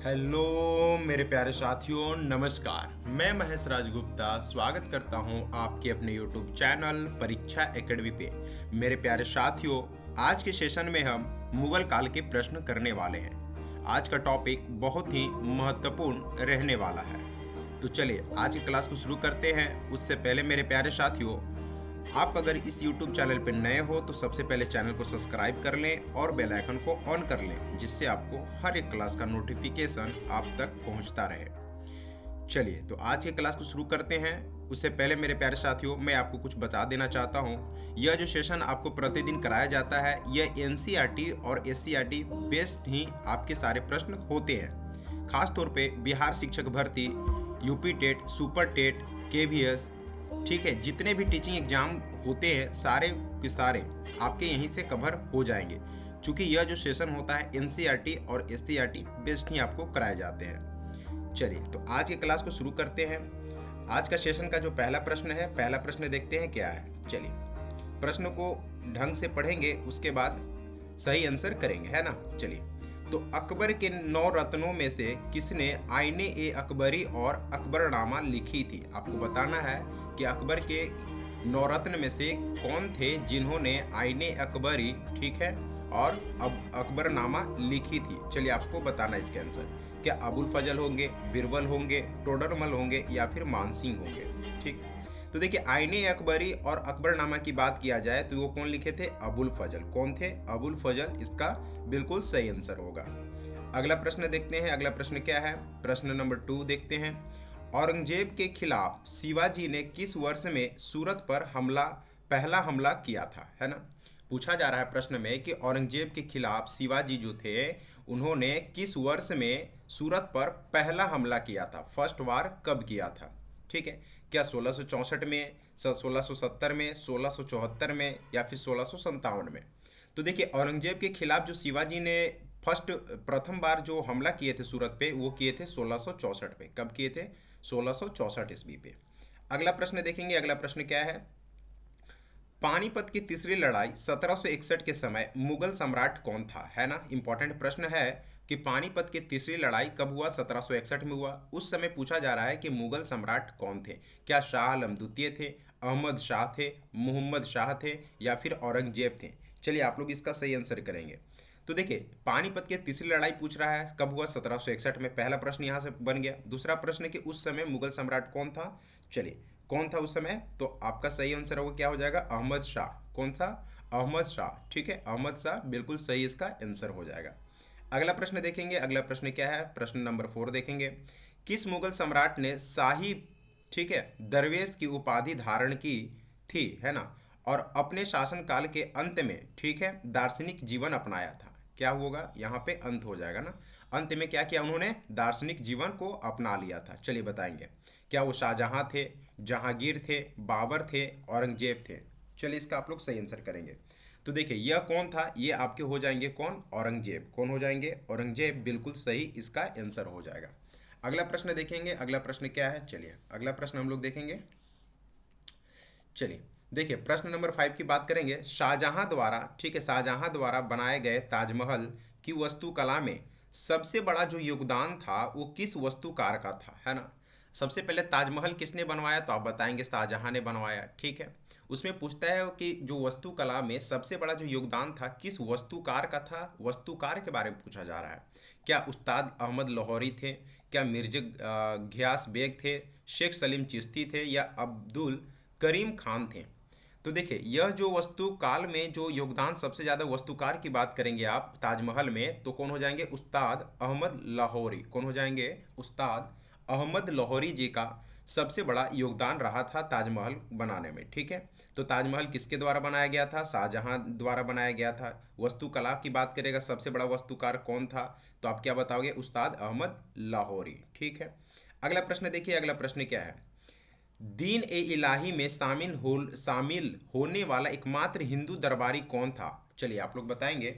Hello मेरे प्यारे साथियों, नमस्कार। मैं महेश राजगुप्ता स्वागत करता हूं आपके अपने यूट्यूब चैनल परीक्षा एकेडमी पे। मेरे प्यारे साथियों, आज के सेशन में हम मुगल काल के प्रश्न करने वाले हैं। आज का टॉपिक बहुत ही महत्वपूर्ण रहने वाला है। तो चलिए आज की क्लास को शुरू करते हैं। उससे पहले मेरे प्यारे साथियों, आप अगर इस YouTube चैनल पर नए हो तो सबसे पहले चैनल को सब्सक्राइब कर लें और बेल आइकन को ऑन कर लें, जिससे आपको हर एक क्लास का नोटिफिकेशन आप तक पहुंचता रहे। चलिए तो आज की क्लास को शुरू करते हैं। उससे पहले मेरे प्यारे साथियों, मैं आपको कुछ बता देना चाहता हूं। यह जो सेशन आपको प्रतिदिन कराया जाता है, यह NCERT और SCERT बेस्ड ही आपके सारे प्रश्न होते हैं। खास तौर पे बिहार शिक्षक भर्ती, UP TET, super TET, KVS, ठीक है, जितने भी टीचिंग एग्जाम होते हैं सारे के सारे आपके यहीं से कवर हो जाएंगे। क्योंकि यह जो सेशन होता है NCERT और SCERT बेस्ड ही आपको कराए जाते हैं। चलिए तो आज की क्लास को शुरू करते हैं। आज का सेशन का जो पहला प्रश्न है, पहला प्रश्न देखते हैं क्या है। चलिए प्रश्न को ढंग से पढ़ेंगे, उसके बाद सही आंसर करेंगे, है ना। चलिए तो अकबर के 9 रत्नों में से किसने आईने ए अकबरी और अकबरनामा लिखी थी। आपको बताना है कि अकबर के 9 रत्न में से कौन थे जिन्होंने आईने अकबरी, ठीक है, और अब अकबरनामा लिखी थी। चलिए आपको बताना इसके आंसर। क्या अबुल फजल होंगे, बिरबल होंगे, टोडरमल होंगे या फिर मानसिंह होंगे। ठीक, तो देखिए आईने अकबरी और अकबरनामा की बात किया जाए तो वो कौन लिखे थे? अबुल फजल। कौन थे? अबुल फजल इसका बिल्कुल सही आंसर होगा। अगला प्रश्न देखते हैं। अगला प्रश्न क्या है? प्रश्न नंबर 2 देखते हैं। औरंगजेब के खिलाफ शिवाजी ने किस वर्ष में सूरत पर पहला हमला किया था, है ना। पूछा जा रहा है प्रश्न में कि औरंगजेब के खिलाफ शिवाजी जो थे उन्होंने किस वर्ष में सूरत पर पहला हमला किया था, फर्स्ट वार कब किया था। ठीक है, क्या 1664 में, 1670 में, 1674 में या फिर 1657 में। तो देखिए औरंगजेब के खिलाफ जो शिवाजी ने प्रथम बार जो हमला किए थे सूरत पे, वो किए थे 1664 पे। कब किए थे? 1664 ईस्वी पे। अगला प्रश्न देखेंगे। अगला प्रश्न क्या है? पानीपत की तीसरी लड़ाई 1761 के समय मुगल सम्राट कौन था, है ना। इंपॉर्टेंट प्रश्न है कि पानीपत की तीसरी लड़ाई कब हुआ? 1761 में हुआ। उस समय पूछा जा रहा है कि मुगल सम्राट कौन थे। क्या शाह आलम द्वितीय थे, अहमद शाह थे, मोहम्मद शाह थे या फिर औरंगजेब थे। चलिए आप लोग इसका सही आंसर करेंगे। तो देखिए पानीपत की तीसरी लड़ाई पूछ रहा है कब हुआ? 1761 में। पहला प्रश्न यहाँ से बन गया। दूसरा प्रश्न कि उस समय मुगल सम्राट कौन था। चलिए कौन था उस समय, तो आपका सही आंसर होगा क्या हो जाएगा? अहमद शाह। कौन था? अहमद शाह। ठीक है, अहमद शाह बिल्कुल सही इसका आंसर हो जाएगा। अगला प्रश्न देखेंगे। अगला प्रश्न क्या है? प्रश्न नंबर 4 देखेंगे। किस मुगल सम्राट ने शाही, ठीक है, दरवेश की उपाधि धारण की थी, है ना, और अपने शासनकाल के अंत में, ठीक है, दार्शनिक जीवन अपनाया था। क्या होगा यहाँ पे? अंत हो जाएगा ना। अंत में क्या किया उन्होंने? दार्शनिक जीवन को अपना लिया था। चलिए बताएंगे। क्या वो शाहजहां थे, जहांगीर थे, बाबर थे, औरंगजेब थे। चलिए इसका आप लोग सही आंसर करेंगे। तो देखिए यह कौन था? ये आपके हो जाएंगे कौन? औरंगजेब। कौन हो जाएंगे? औरंगजेब बिल्कुल सही इसका आंसर हो जाएगा। अगला प्रश्न देखेंगे। अगला प्रश्न क्या है? चलिए अगला प्रश्न हम लोग देखेंगे। चलिए देखिए प्रश्न नंबर 5 की बात करेंगे। शाहजहां द्वारा, ठीक है, शाहजहां द्वारा बनाए गए ताजमहल की वास्तुकला में सबसे बड़ा जो योगदान था वो किस वास्तुकार का था, है ना। सबसे पहले ताजमहल किसने बनवाया? तो आप बताएंगे शाहजहां ने बनवाया। ठीक है, उसमें पूछता है कि जो वास्तुकला में सबसे बड़ा जो योगदान था किस वास्तुकार का था। वास्तुकार के बारे में पूछा जा रहा है। क्या उस्ताद अहमद लाहौरी थे, क्या मिर्जा घियास बेग थे, शेख सलीम चिश्ती थे या अब्दुल करीम खान थे। तो देखिए यह जो वस्तुकाल में जो योगदान सबसे ज़्यादा, वस्तुकार की बात करेंगे आप ताजमहल में, तो कौन हो जाएंगे? उस्ताद अहमद लाहौरी। कौन हो जाएंगे? उस्ताद अहमद लाहौरी जी का सबसे बड़ा योगदान रहा था ताजमहल बनाने में। ठीक है, तो ताजमहल किसके द्वारा बनाया गया था? शाहजहां द्वारा बनाया गया था। वास्तुकला की बात करेगा सबसे बड़ा वास्तुकार कौन था, तो आप क्या बताओगे? उस्ताद अहमद लाहौरी। ठीक है, अगला प्रश्न देखिए। अगला प्रश्न क्या है? दीन ए इलाही में शामिल होने वाला एकमात्र हिंदू दरबारी कौन था। चलिए आप लोग बताएंगे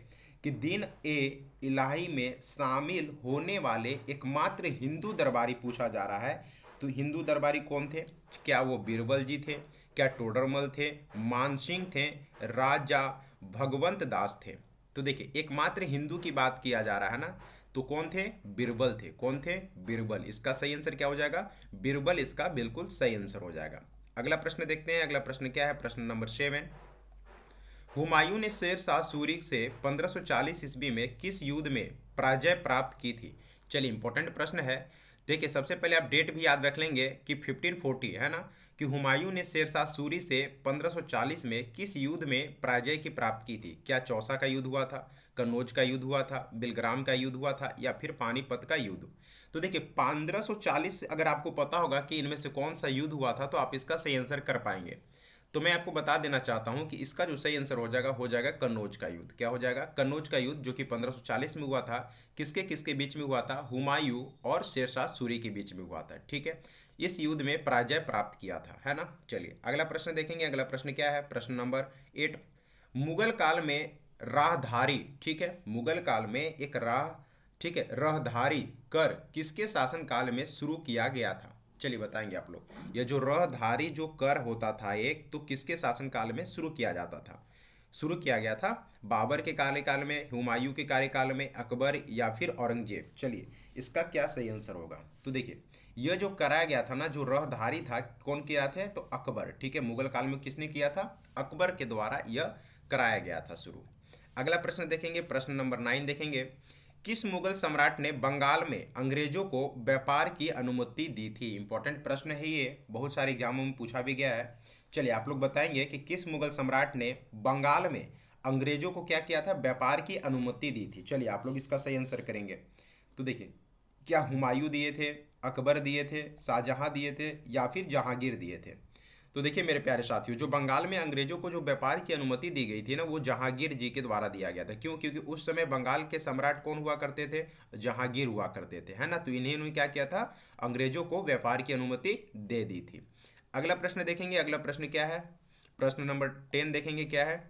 कि दीन ए इलाही में शामिल होने वाले एकमात्र हिंदू दरबारी पूछा जा रहा है। तो हिंदू दरबारी कौन थे? क्या वो बीरबल जी थे, क्या टोडरमल थे, मानसिंह थे, राजा भगवंत दास थे। तो देखिए एकमात्र हिंदू की बात किया जा रहा है ना, तो कौन थे? बीरबल थे। कौन थे? बीरबल। इसका सही आंसर क्या हो जाएगा? बीरबल इसका बिल्कुल सही आंसर हो जाएगा। अगला प्रश्न देखते हैं। अगला प्रश्न क्या है? प्रश्न नंबर 7। हुमायूं ने शेर शाह सूरी से 1540 ईस्वी में किस युद्ध में पराजय प्राप्त की थी? चलिए इंपॉर्टेंट प्रश्न है। देखिए सबसे पहले आप डेट भी याद रख लेंगे कि 1540 है ना, कि हुमायूं ने शेर शाह सूरी से 1540 में किस युद्ध में पराजय की प्राप्त की थी? क्या चौसा का युद्ध हुआ था, कन्नौज का युद्ध हुआ था, बिलग्राम का युद्ध हुआ था, या फिर पानीपत का युद्ध? तो देखिए 1540 अगर आपको पता होगा कि इनमें से कौन सा युद्ध हुआ था तो आप इसका सही आंसर कर पाएंगे। तो मैं आपको बता देना चाहता हूं कि इसका जो सही आंसर हो जाएगा कन्नौज का युद्ध। क्या हो जाएगा? कन्नौज का युद्ध, जो कि 1540 में हुआ था। किसके किसके बीच में हुआ था? हुमायूं और शेरशाह सूरी के बीच में हुआ था। ठीक है, इस युद्ध में पराजय प्राप्त किया था, है ना। चलिए अगला प्रश्न देखेंगे। अगला प्रश्न क्या है? प्रश्न नंबर 8। मुगल काल में राहधारी, ठीक है, मुगल काल में एक ठीक है, राहधारी कर किसके शासन काल में शुरू किया गया था? चलिए बताएंगे आप लोग। यह जो राहधारी जो कर होता था एक, तो किसके शासन काल में शुरू किया जाता था? शुरू किया गया था बाबर के कार्यकाल में, हुमायूं के कार्यकाल में, अकबर, या फिर औरंगजेब? चलिए इसका क्या सही आंसर होगा? तो देखिए यह जो कराया गया था ना, जो राहधारी था, कौन किया था? तो अकबर। ठीक है, मुगल काल में किसने किया था? अकबर के द्वारा यह कराया गया था शुरू। अगला प्रश्न देखेंगे। प्रश्न नंबर 9 देखेंगे। किस मुगल सम्राट ने बंगाल में अंग्रेजों को व्यापार की अनुमति दी थी? इंपॉर्टेंट प्रश्न है ये, बहुत सारे एग्जामों में पूछा भी गया है। चलिए आप लोग बताएंगे कि किस मुगल सम्राट ने बंगाल में अंग्रेजों को क्या किया था? व्यापार की अनुमति दी थी। चलिए आप लोग इसका सही आंसर करेंगे। तो देखिए क्या हुमायूं दिए थे, अकबर दिए थे, शाहजहां दिए थे, या फिर जहांगीर दिए थे? तो देखिए मेरे प्यारे साथियों, जो बंगाल में अंग्रेजों को जो व्यापार की अनुमति दी गई थी ना, वो जहांगीर जी के द्वारा दिया गया था। क्यों? क्योंकि उस समय बंगाल के सम्राट कौन हुआ करते थे? जहांगीर हुआ करते थे, है ना। तो इन्हें क्या किया था? अंग्रेजों को व्यापार की अनुमति दे दी थी। अगला प्रश्न देखेंगे। अगला प्रश्न क्या है? प्रश्न नंबर 10 देखेंगे क्या है।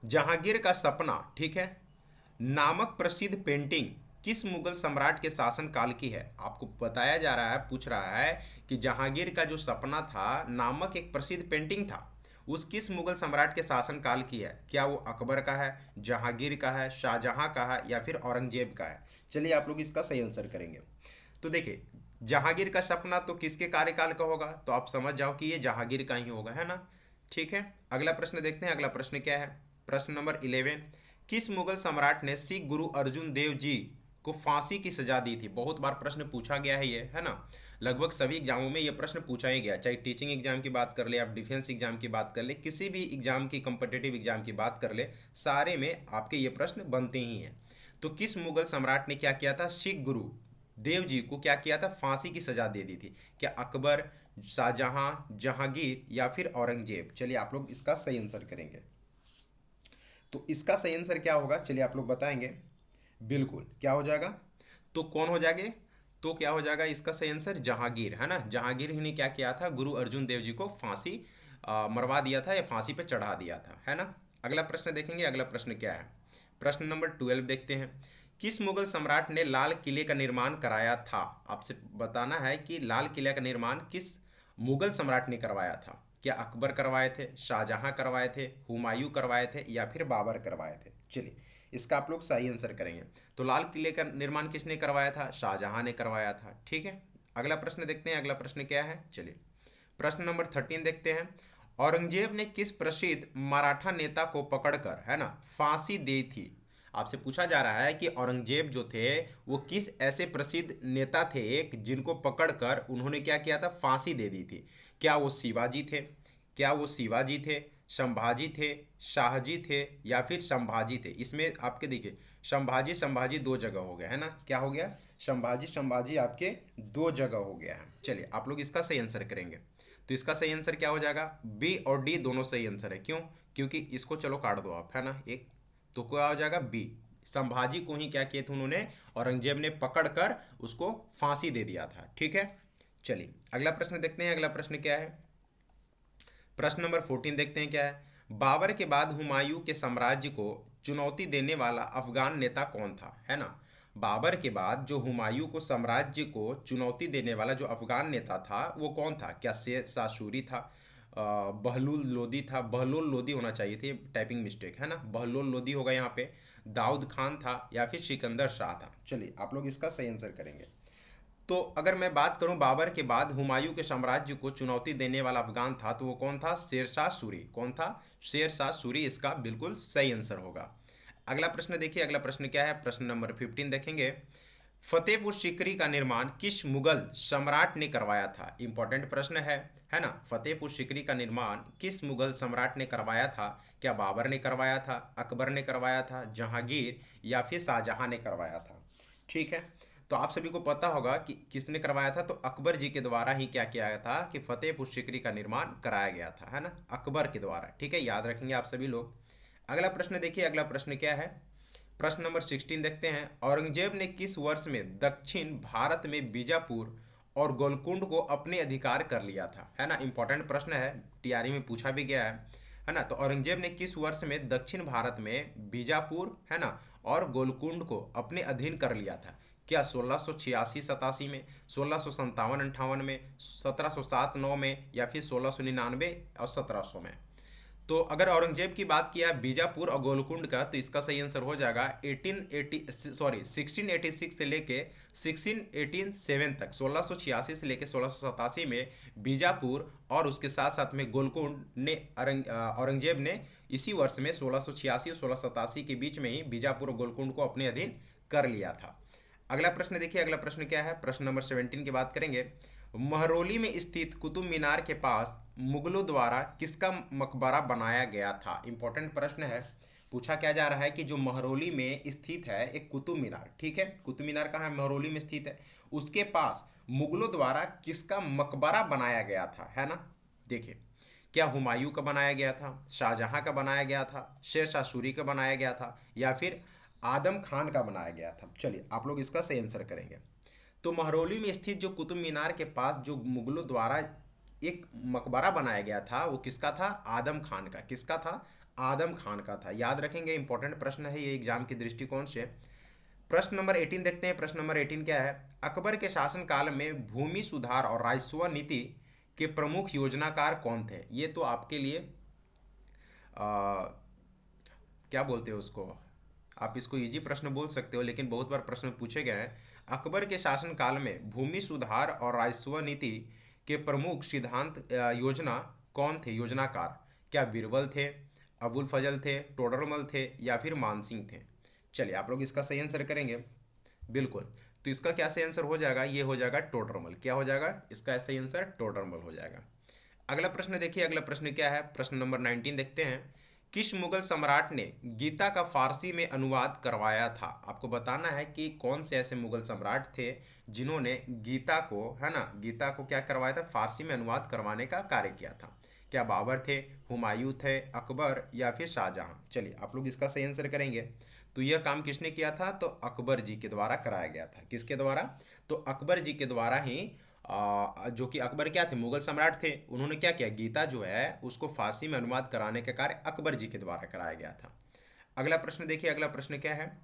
जहांगीर का सपना, ठीक है, नामक प्रसिद्ध पेंटिंग किस मुगल सम्राट के शासन काल की है? आपको बताया जा रहा है, पूछ रहा है कि जहांगीर का जो सपना था नामक एक प्रसिद्ध पेंटिंग था, उस किस मुगल सम्राट के शासन काल की है? क्या वो अकबर का है, जहांगीर का है, शाहजहां का है, या फिर औरंगजेब का है? चलिए आप लोग इसका सही आंसर करेंगे। तो देखिए जहांगीर का सपना तो किसके कार्यकाल का होगा? तो आप समझ जाओ कि ये जहांगीर का ही होगा, है ना। ठीक है, अगला प्रश्न देखते हैं। अगला प्रश्न क्या है? प्रश्न नंबर 11। किस मुगल सम्राट ने सिख गुरु अर्जुन देव जी को फांसी की सजा दी थी? बहुत बार प्रश्न पूछा गया है ये, है ना। लगभग सभी एग्जामों में ये प्रश्न पूछा ही गया, चाहे टीचिंग एग्जाम की बात कर ले, आप डिफेंस एग्जाम की बात कर ले, किसी भी एग्जाम की कॉम्पिटिटिव एग्जाम की बात कर ले, सारे में आपके ये प्रश्न बनते ही हैं। तो किस मुगल सम्राट ने क्या किया था? सिख गुरु देव जी को क्या किया था? फांसी की सजा दे दी थी। क्या अकबर, शाहजहां, जहांगीर, या फिर औरंगजेब? चलिए आप लोग इसका सही आंसर करेंगे। तो इसका सही आंसर क्या होगा? चलिए आप लोग बताएंगे। बिल्कुल क्या हो जाएगा? तो कौन हो जाएंगे? तो क्या हो जाएगा इसका सही आंसर? जहांगीर, है ना। जहांगीर ही ने क्या किया था? गुरु अर्जुन देव जी को फांसी मरवा दिया था, या फांसी पे चढ़ा दिया था, है ना। अगला प्रश्न देखेंगे। अगला प्रश्न क्या है? प्रश्न नंबर 12 देखते हैं। किस मुगल सम्राट ने लाल किले का निर्माण कराया था? आपसे बताना है कि लाल किले का निर्माण किस मुगल सम्राट ने करवाया था। क्या अकबर करवाए थे, शाहजहां करवाए थे, हुमायूं करवाए थे, या फिर बाबर करवाए थे? चलिए इसका आप लोग सही आंसर करेंगे। तो लाल किले का निर्माण किसने करवाया था? शाहजहां ने करवाया था। ठीक है, अगला प्रश्न देखते हैं। अगला प्रश्न क्या है? चलिए प्रश्न नंबर 13 देखते हैं। औरंगजेब ने किस प्रसिद्ध मराठा नेता को पकड़कर, है ना, फांसी दी थी? आपसे पूछा जा रहा है कि औरंगजेब जो थे वो किस ऐसे प्रसिद्ध नेता थे एक, जिनको पकड़कर उन्होंने क्या किया था? फांसी दे दी थी। क्या वो शिवाजी थे? क्या वो शिवाजी थे, संभाजी थे, शाहजी थे, या फिर संभाजी थे? इसमें आपके देखिए संभाजी संभाजी दो जगह हो गया, है ना। क्या हो गया? संभाजी संभाजी आपके दो जगह हो गया है। चलिए आप लोग इसका सही आंसर करेंगे। तो इसका सही आंसर क्या हो जाएगा? बी और डी दोनों सही आंसर है। क्यों? क्योंकि इसको चलो काट दो आप, है ना, एक। तो क्या हो जाएगा? बी। संभाजी को ही क्या किए थे उन्होंने? औरंगजेब ने पकड़कर उसको फांसी दे दिया था। ठीक है, चलिए अगला प्रश्न देखते हैं। अगला प्रश्न क्या है? प्रश्न नंबर 14 देखते हैं क्या है। बाबर के बाद हुमायूं के साम्राज्य को चुनौती देने वाला अफगान नेता कौन था, है ना। बाबर के बाद जो हुमायूं को साम्राज्य को चुनौती देने वाला जो अफगान नेता था वो कौन था? क्या शेर शाह सूरी था, बहलुल लोदी था, बहलोल लोदी होना चाहिए थे, टाइपिंग मिस्टेक है ना, बहलोल लोदी होगा यहाँ पे, दाऊद खान था या फिर सिकंदर शाह था। चलिए आप लोग इसका सही आंसर करेंगे। तो अगर मैं बात करूं बाबर के बाद हुमायूं के साम्राज्य को चुनौती देने वाला अफगान था, तो वो कौन था? शेरशाह सूरी। कौन था? शेरशाह सूरी इसका बिल्कुल सही आंसर होगा। अगला प्रश्न देखिए, अगला प्रश्न क्या है? प्रश्न नंबर 15 देखेंगे। फतेहपुर सीकरी का निर्माण किस मुगल सम्राट ने करवाया था? इंपॉर्टेंट प्रश्न है ना। फतेहपुर सीकरी का निर्माण किस मुगल सम्राट ने करवाया था? क्या बाबर ने करवाया था, अकबर ने करवाया था, जहांगीर या फिर शाहजहां ने करवाया था? ठीक है, तो आप सभी को पता होगा कि किसने करवाया था। तो अकबर जी के द्वारा ही क्या किया गया था कि फतेहपुर सीकरी का निर्माण कराया गया था, है ना, अकबर के द्वारा। ठीक है, याद रखेंगे आप सभी लोग। अगला प्रश्न देखिए, अगला प्रश्न क्या है? प्रश्न नंबर 16 देखते हैं। औरंगजेब ने किस वर्ष में दक्षिण भारत में बीजापुर और गोलकुंड को अपने अधिकार कर लिया था? है ना, इंपॉर्टेंट प्रश्न है, टीआरई में पूछा भी गया है ना। तो औरंगजेब ने किस वर्ष में दक्षिण भारत में बीजापुर, है ना, और गोलकुंड को अपने अधीन कर लिया था? क्या 1686-87 में, 1657-58 में, 1707-9 में, या फिर 1699 और 1700 में? तो अगर औरंगजेब की बात किया बीजापुर और गोलकुंड का, तो इसका सही आंसर हो जाएगा 1686 से लेके 1687 तक, 1686 से लेके 1687 में बीजापुर और उसके साथ साथ में गोलकुंड ने औरंगजेब ने इसी वर्ष में 1686 और 1687 के बीच में ही बीजापुर और गोलकुंड को अपने अधीन कर लिया था। अगला प्रश्न देखिए, अगला प्रश्न क्या है? प्रश्न नंबर 17 की बात करेंगे। महरौली में स्थित कुतुब मीनार के पास मुगलों द्वारा किसका मकबरा बनाया गया था? इंपॉर्टेंट प्रश्न है, पूछा क्या जा रहा है कि जो महरौली में स्थित है एक कुतुब मीनार, ठीक है, कुतुब मीनार कहाँ है? महरौली में स्थित है। उसके पास मुगलों द्वारा किसका मकबरा बनाया गया था, है ना। देखिए, क्या हुमायूं का बनाया गया था, शाहजहां का बनाया गया था, शेरशाह सूरी का बनाया गया था, या फिर आदम खान का बनाया गया था? चलिए आप लोग इसका सही आंसर करेंगे। तो महरौली में स्थित जो कुतुब मीनार के पास जो मुगलों द्वारा एक मकबरा बनाया गया था, वो किसका था? आदम खान का। किसका था? आदम खान का था। याद रखेंगे, इंपॉर्टेंट प्रश्न है ये एग्जाम के दृष्टिकोण से। प्रश्न नंबर 18 देखते हैं। प्रश्न नंबर 18 क्या है? अकबर के शासनकाल में भूमि सुधार और राजस्व नीति के प्रमुख योजनाकार कौन थे? ये तो आपके लिए क्या बोलते हो उसको, आप इसको इजी प्रश्न बोल सकते हो, लेकिन बहुत बार प्रश्न पूछे गए हैं। अकबर के शासनकाल में भूमि सुधार और राजस्व नीति के प्रमुख सिद्धांत योजना कौन थे, योजनाकार? क्या बीरबल थे, अबुल फजल थे, टोडरमल थे, या फिर मानसिंह थे? चलिए आप लोग इसका सही आंसर करेंगे। बिल्कुल, तो इसका क्या सही आंसर हो जाएगा? ये हो जाएगा टोडरमल। क्या हो जाएगा इसका सही आंसर? टोडरमल हो जाएगा। अगला प्रश्न देखिए, अगला प्रश्न क्या है? प्रश्न नंबर 19 देखते हैं। किस मुगल सम्राट ने गीता का फारसी में अनुवाद करवाया था? आपको बताना है कि कौन से ऐसे मुगल सम्राट थे जिन्होंने गीता को, है ना, गीता को क्या करवाया था? फारसी में अनुवाद करवाने का कार्य किया था। क्या बाबर थे, हुमायूं थे, अकबर, या फिर शाहजहां? चलिए आप लोग इसका सही आंसर करेंगे। तो यह काम किसने किया था? तो अकबर जी के द्वारा कराया गया था। किसके द्वारा? तो अकबर जी के द्वारा ही, जो कि अकबर क्या थे? मुगल सम्राट थे। उन्होंने क्या किया? गीता जो है उसको फारसी में अनुवाद कराने का कार्य अकबर जी के द्वारा कराया गया था। अगला प्रश्न देखिए, अगला प्रश्न क्या है?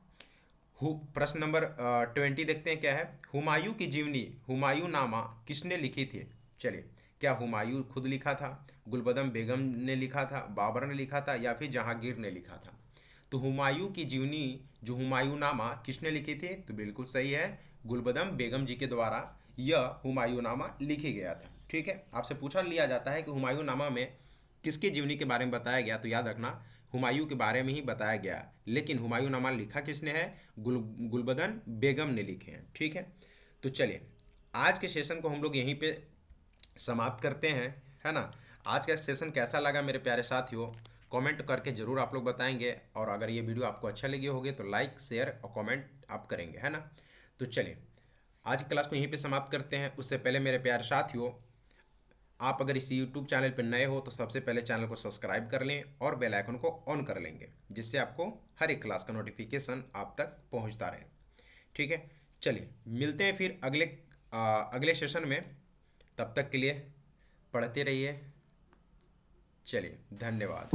प्रश्न नंबर 20 देखते हैं क्या है? हुमायूं की जीवनी हुमायूं नामा किसने लिखी थी? चलिए, क्या हुमायूं खुद लिखा था, गुलबदम बेगम ने लिखा था, बाबर ने लिखा था, या फिर जहांगीर ने लिखा था? तो हुमायूं की जीवनी जो हुमायूं नामा किसने लिखी थी? तो बिल्कुल सही है, गुलबदम बेगम जी के द्वारा यह हुमायूं नामा लिखी गया था। ठीक है, आपसे पूछा लिया जाता है कि हुमायूं नामा में किसकी जीवनी के बारे में बताया गया, तो याद रखना हुमायूं के बारे में ही बताया गया। लेकिन हुमायूं नामा लिखा किसने है? गुलबदन बेगम ने लिखे हैं। ठीक है, तो चलिए आज के सेशन को हम लोग यहीं पे समाप्त करते हैं, है ना। आज का सेशन कैसा लगा मेरे प्यारे साथियों, कमेंट करके ज़रूर आप लोग बताएंगे। और अगर ये वीडियो आपको अच्छा लगी होगी तो लाइक, शेयर और कमेंट आप करेंगे, है ना। तो चलिए आज की क्लास को यहीं पे समाप्त करते हैं। उससे पहले मेरे प्यारे साथियों, आप अगर इस यूट्यूब चैनल पर नए हो तो सबसे पहले चैनल को सब्सक्राइब कर लें और बेल आइकन को ऑन कर लेंगे, जिससे आपको हर एक क्लास का नोटिफिकेशन आप तक पहुंचता रहे। ठीक है, चलिए मिलते हैं फिर अगले सेशन में। तब तक के लिए पढ़ते रहिए। चलिए, धन्यवाद।